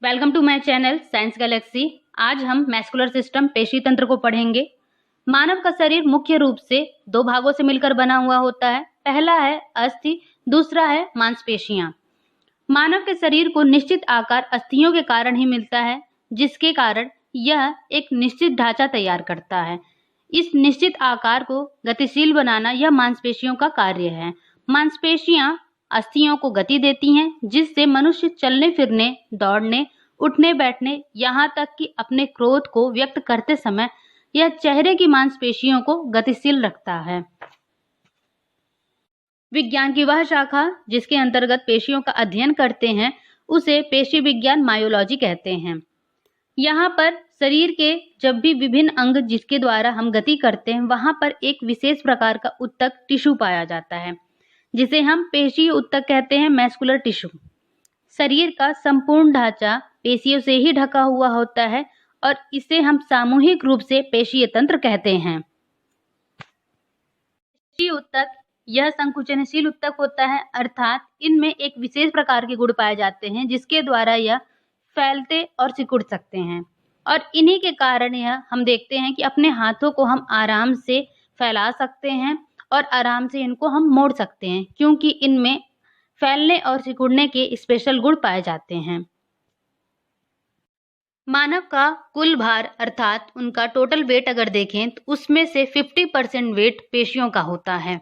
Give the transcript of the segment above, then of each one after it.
Welcome to my channel science galaxy. आज हम muscular system पेशी तंत्र को पढ़ेंगे। मानव का शरीर मुख्य रूप से दो भागों से मिलकर बना हुआ होता है। पहला है अस्थि, दूसरा है मांसपेशियां। मानव के शरीर को निश्चित आकार अस्थियों के कारण ही मिलता है, जिसके कारण यह एक निश्चित ढांचा तैयार करता है। इस निश्चित आकार को गतिशील बनाना यह मांसपेशियों का कार्य है। मांसपेशियां अस्थियों को गति देती हैं, जिससे मनुष्य चलने फिरने, दौड़ने, उठने बैठने, यहाँ तक कि अपने क्रोध को व्यक्त करते समय यह चेहरे की मांसपेशियों को गतिशील रखता है। विज्ञान की वह शाखा जिसके अंतर्गत पेशियों का अध्ययन करते हैं उसे पेशी विज्ञान मायोलॉजी कहते हैं। यहाँ पर शरीर के जब भी विभिन्न अंग जिसके द्वारा हम गति करते हैं वहां पर एक विशेष प्रकार का उत्तक टिश्यू पाया जाता है, जिसे हम पेशी उत्तक कहते हैं, मैस्कुलर टिश्यू। शरीर का संपूर्ण ढांचा पेशियों से ही ढका हुआ होता है और इसे हम सामूहिक रूप से पेशीय तंत्र कहते हैं। पेशी उत्तक यह संकुचनशील उत्तक होता है, अर्थात इनमें एक विशेष प्रकार के गुण पाए जाते हैं जिसके द्वारा यह फैलते और सिकुड़ सकते हैं, और इन्हीं के कारण यह हम देखते हैं कि अपने हाथों को हम आराम से फैला सकते हैं और आराम से इनको हम मोड़ सकते हैं, क्योंकि इनमें फैलने और सिकुड़ने के स्पेशल गुण पाए जाते हैं। मानव का कुल भार अर्थात उनका टोटल वेट अगर देखें तो उसमें से 50% वेट पेशियों का होता है।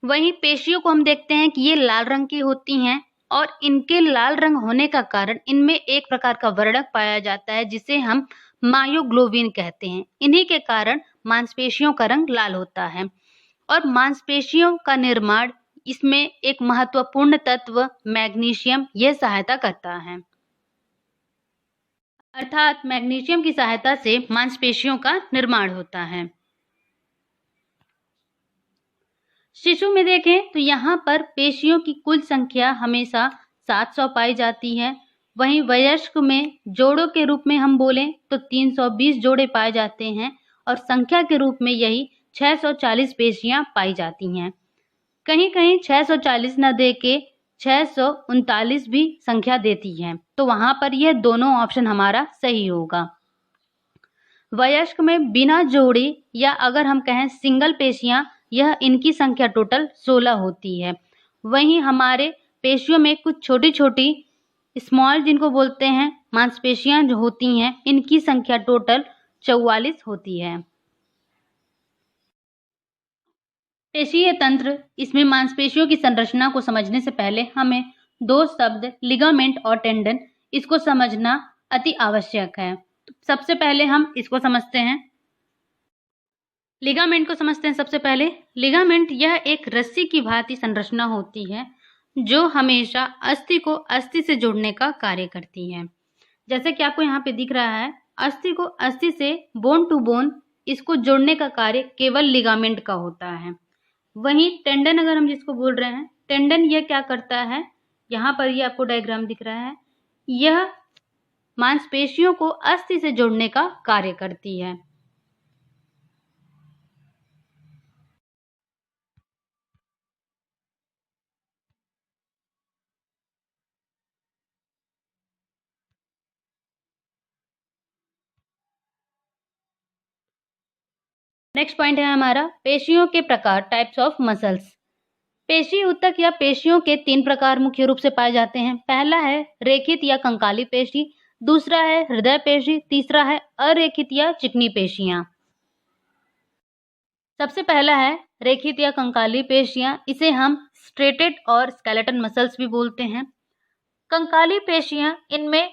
वहीं पेशियों को हम देखते हैं कि ये लाल रंग की होती हैं और इनके लाल रंग होने का कारण इनमें एक प्रकार का वर्णक पाया जाता है जिसे हम मायोग्लोबिन कहते हैं। इन्हीं के कारण मांसपेशियों का रंग लाल होता है और मांसपेशियों का निर्माण इसमें एक महत्वपूर्ण तत्व मैग्नीशियम यह सहायता करता है, अर्थात मैग्नीशियम की सहायता से मांसपेशियों का निर्माण होता है। शिशु में देखें तो यहाँ पर पेशियों की कुल संख्या हमेशा 700 पाई जाती है। वहीं वयस्क में जोड़ों के रूप में हम बोलें तो 320 जोड़े पाए जाते हैं और संख्या के रूप में यही 640 पेशियां पाई जाती हैं। कहीं कहीं 640 न दे के 639 भी संख्या देती है, तो वहां पर यह दोनों ऑप्शन हमारा सही होगा। वयस्क में बिना जोड़े या अगर हम कहें सिंगल पेशियां, यह इनकी संख्या टोटल 16 होती है। वहीं हमारे पेशियों में कुछ छोटी छोटी स्मॉल जिनको बोलते हैं मांसपेशियां जो होती हैं, इनकी संख्या टोटल 44 होती है। पेशीय तंत्र, इसमें मांसपेशियों की संरचना को समझने से पहले हमें दो शब्द लिगामेंट और टेंडन इसको समझना अति आवश्यक है। सबसे पहले हम इसको समझते हैं, लिगामेंट को समझते हैं। सबसे पहले लिगामेंट यह एक रस्सी की भांति संरचना होती है जो हमेशा अस्थि को अस्थि से जोड़ने का कार्य करती है। जैसे कि आपको यहाँ पे दिख रहा है, अस्थि को अस्थि से बोन टू बोन इसको जोड़ने का कार्य केवल लिगामेंट का होता है। वहीं टेंडन अगर हम जिसको बोल रहे हैं, टेंडन यह क्या करता है, यहाँ पर ये आपको डायग्राम दिख रहा है, यह मांसपेशियों को अस्थि से जोड़ने का कार्य करती है। नेक्स्ट पॉइंट है हमारा पेशियों के प्रकार, टाइप्स ऑफ मसल्स। पेशी उत्तक या पेशियों के 3 प्रकार मुख्य रूप से पाए जाते हैं। पहला है रेखित या कंकाली पेशी, दूसरा है हृदय पेशी, तीसरा है अरेखित या चिकनी पेशियां। सबसे पहला है रेखित या कंकाली पेशियां, इसे हम स्ट्रेटेड और स्केलेटन मसल्स भी बोलते हैं। कंकाली पेशियां, इनमें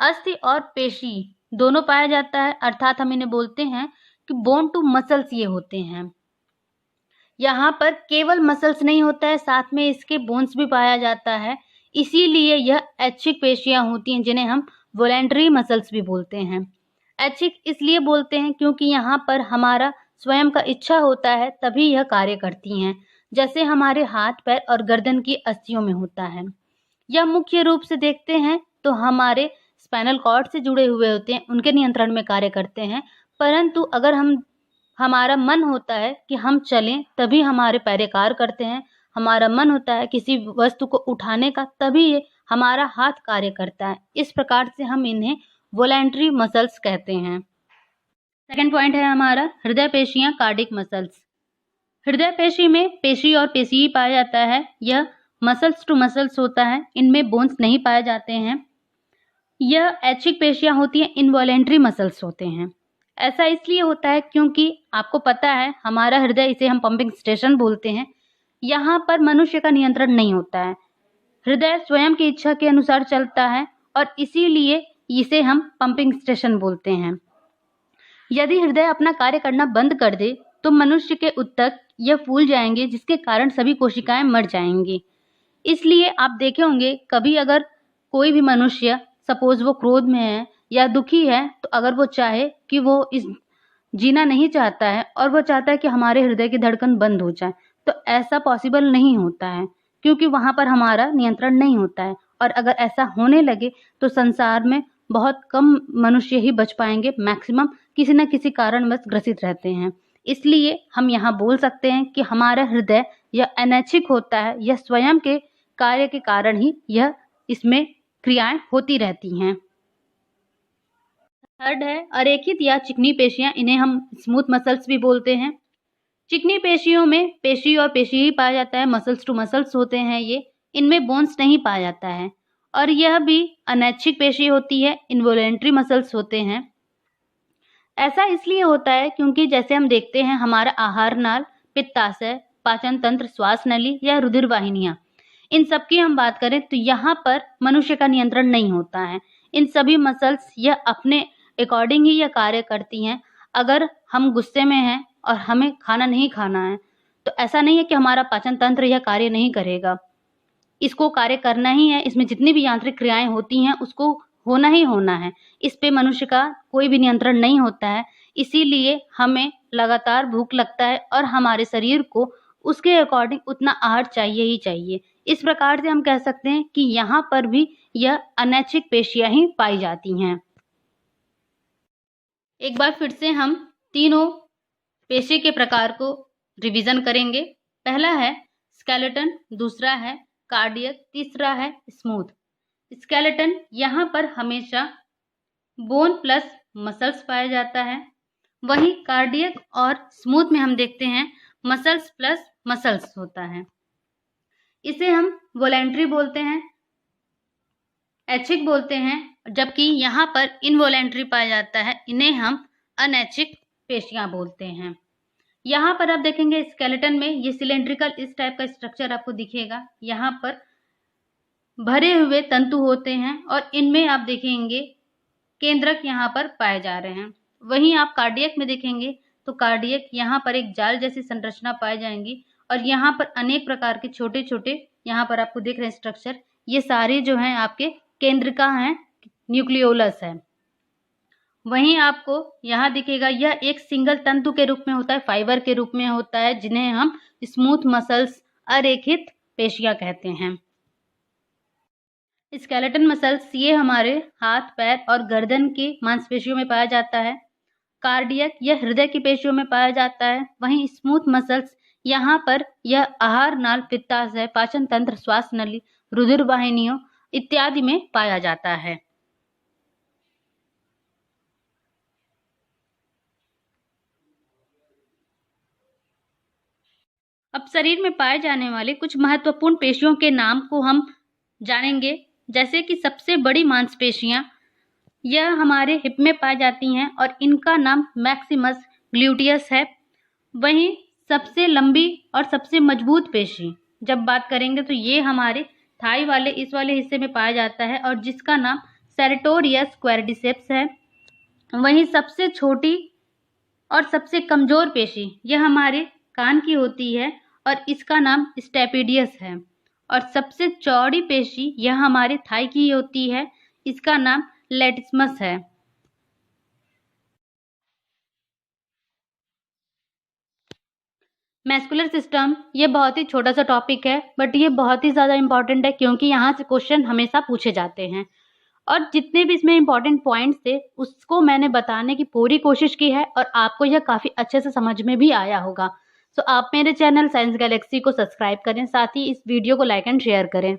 अस्थि और पेशी दोनों पाया जाता है, अर्थात हम इन्हें बोलते हैं कि बोन टू मसल्स ये होते हैं। यहाँ पर केवल मसल्स नहीं होता है, साथ में इसके बोन्स भी पाया जाता है, इसीलिए यह ऐच्छिक पेशियां होती हैं जिन्हें हम वॉलेंटरी मसल्स भी बोलते हैं। ऐच्छिक इसलिए बोलते हैं क्योंकि यहाँ पर हमारा स्वयं का इच्छा होता है तभी यह कार्य करती हैं, जैसे हमारे हाथ पैर और गर्दन की अस्थियों में होता है। यह मुख्य रूप से देखते हैं तो हमारे स्पाइनल कॉर्ड से जुड़े हुए होते हैं, उनके नियंत्रण में कार्य करते हैं। परंतु अगर हमारा मन होता है कि हम चलें तभी हमारे पैर कार्य करते हैं, हमारा मन होता है किसी वस्तु को उठाने का तभी ये हमारा हाथ कार्य करता है। इस प्रकार से हम इन्हें वॉलेंटरी मसल्स कहते हैं। सेकंड पॉइंट है हमारा हृदय पेशियां, कार्डिक मसल्स। हृदय पेशी में पेशी और पेशी ही पाया जाता है। यह मसल्स टू मसल्स होता है, इनमें बोन्स नहीं पाए जाते हैं। यह ऐच्छिक पेशियां होती हैं, इनवॉलेंट्री मसल्स होते हैं। ऐसा इसलिए होता है क्योंकि आपको पता है हमारा हृदय, इसे हम पंपिंग स्टेशन बोलते हैं, यहाँ पर मनुष्य का नियंत्रण नहीं होता है। हृदय स्वयं की इच्छा के अनुसार चलता है और इसीलिए इसे हम पंपिंग स्टेशन बोलते हैं। यदि हृदय अपना कार्य करना बंद कर दे तो मनुष्य के ऊतक यह फूल जाएंगे, जिसके कारण सभी कोशिकाएं मर जाएंगी। इसलिए आप देखे होंगे कभी अगर कोई भी मनुष्य, सपोज वो क्रोध में है या दुखी है, तो अगर वो चाहे कि वो इस जीना नहीं चाहता है और वो चाहता है कि हमारे हृदय की धड़कन बंद हो जाए, तो ऐसा पॉसिबल नहीं होता है क्योंकि वहाँ पर हमारा नियंत्रण नहीं होता है। और अगर ऐसा होने लगे तो संसार में बहुत कम मनुष्य ही बच पाएंगे, मैक्सिमम किसी न किसी कारणवश ग्रसित रहते हैं। इसलिए हम यहाँ बोल सकते हैं कि हमारा हृदय यह अनैच्छिक होता है, यह स्वयं के कार्य के कारण ही यह इसमें क्रियाएं होती रहती हैं। थर्ड है अरेखित या चिकनी पेशियां, इन्हें हम स्मूथ मसल्स भी बोलते हैं। चिकनी पेशियों में पेशी और पेशी ही पाया जाता है, मसल्स टू मसल्स होते हैं ये, इनमें बोन्स नहीं पाया जाता है और यह भी अनैच्छिक पेशी होती है, इनवॉलेंट्री मसल्स होते हैं। ऐसा इसलिए होता है क्योंकि जैसे हम देखते हैं हमारा आहार नाल, पित्ताशय, पाचन तंत्र, श्वास नली या रुधिर वाहिनियां, इन सब की हम बात करें तो यहाँ पर मनुष्य का नियंत्रण नहीं होता है। इन सभी मसल्स यह अपने अकॉर्डिंग ही यह कार्य करती हैं। अगर हम गुस्से में हैं और हमें खाना नहीं खाना है तो ऐसा नहीं है कि हमारा पाचन तंत्र यह कार्य नहीं करेगा, इसको कार्य करना ही है। इसमें जितनी भी यांत्रिक क्रियाएं होती हैं उसको होना ही होना है। इस पे मनुष्य का कोई भी नियंत्रण नहीं होता है। इसीलिए हमें लगातार भूख लगता है और हमारे शरीर को उसके अकॉर्डिंग उतना आहार चाहिए ही चाहिए। इस प्रकार से हम कह सकते हैं कि यहाँ पर भी यह अनैच्छिक पेशियां ही पाई जाती हैं। एक बार फिर से हम तीनों पेशी के प्रकार को रिवीजन करेंगे। पहला है स्केलेटन, दूसरा है कार्डियक, तीसरा है स्मूथ। स्केलेटन, यहाँ पर हमेशा बोन प्लस मसल्स पाया जाता है। वहीं कार्डियक और स्मूथ में हम देखते हैं मसल्स प्लस मसल्स होता है। इसे हम वॉलेंट्री बोलते हैं, ऐच्छिक बोलते हैं, जबकि यहाँ पर इनवॉलेंट्री पाया जाता है, इन्हें हम अनैच्छिक पेशियां बोलते हैं। यहाँ पर आप देखेंगे स्केलेटन में ये सिलेंड्रिकल इस टाइप का स्ट्रक्चर आपको दिखेगा। यहाँ पर भरे हुए तंतु होते हैं और इनमें आप देखेंगे केंद्रक यहाँ पर पाए जा रहे हैं। वहीं आप कार्डियक में देखेंगे तो कार्डियक यहाँ पर एक जाल जैसी संरचना पाई जाएंगी और यहाँ पर अनेक प्रकार के छोटे छोटे यहाँ पर आपको दिख रहे हैं स्ट्रक्चर, ये सारे जो हैं आपके केंद्रिका हैं, न्यूक्लियोलस है। वहीं आपको यहाँ दिखेगा यह एक सिंगल तंतु के रूप में होता है, फाइबर के रूप में होता है, जिन्हें हम स्मूथ मसल्स, अरेखित पेशियां कहते हैं। स्केलेटन मसल्स ये हमारे हाथ, पैर और गर्दन की मांसपेशियों में पाया जाता है। कार्डियक यह हृदय की पेशियों में पाया जाता है। वहीं स्मूथ मसल्स यहाँ पर यह आहार नाल, पित्ताशय, पाचन तंत्र, श्वास नली, रुधिर वाहिनियों इत्यादि में पाया जाता है। अब शरीर में पाए जाने वाले कुछ महत्वपूर्ण पेशियों के नाम को हम जानेंगे। जैसे कि सबसे बड़ी मांसपेशियां यह हमारे हिप में पाई जाती हैं और इनका नाम मैक्सिमस ग्लूटियस है। वहीं सबसे लंबी और सबसे मजबूत पेशी जब बात करेंगे तो ये हमारे थाई वाले इस वाले हिस्से में पाया जाता है और जिसका नाम सेरेटोरियस क्वाड्रिसेप्स है। वहीं सबसे छोटी और सबसे कमजोर पेशी यह हमारे कान की होती है और इसका नाम स्टेपिडियस है। और सबसे चौड़ी पेशी यह हमारे थाई की होती है, इसका नाम लेटिस्मस है। मैस्कुलर सिस्टम ये बहुत ही छोटा सा टॉपिक है, बट ये बहुत ही ज़्यादा इंपॉर्टेंट है क्योंकि यहाँ से क्वेश्चन हमेशा पूछे जाते हैं और जितने भी इसमें इंपॉर्टेंट पॉइंट्स थे उसको मैंने बताने की पूरी कोशिश की है और आपको यह काफ़ी अच्छे से समझ में भी आया होगा। तो आप मेरे चैनल साइंस गैलेक्सी को सब्सक्राइब करें, साथ ही इस वीडियो को लाइक एंड शेयर करें।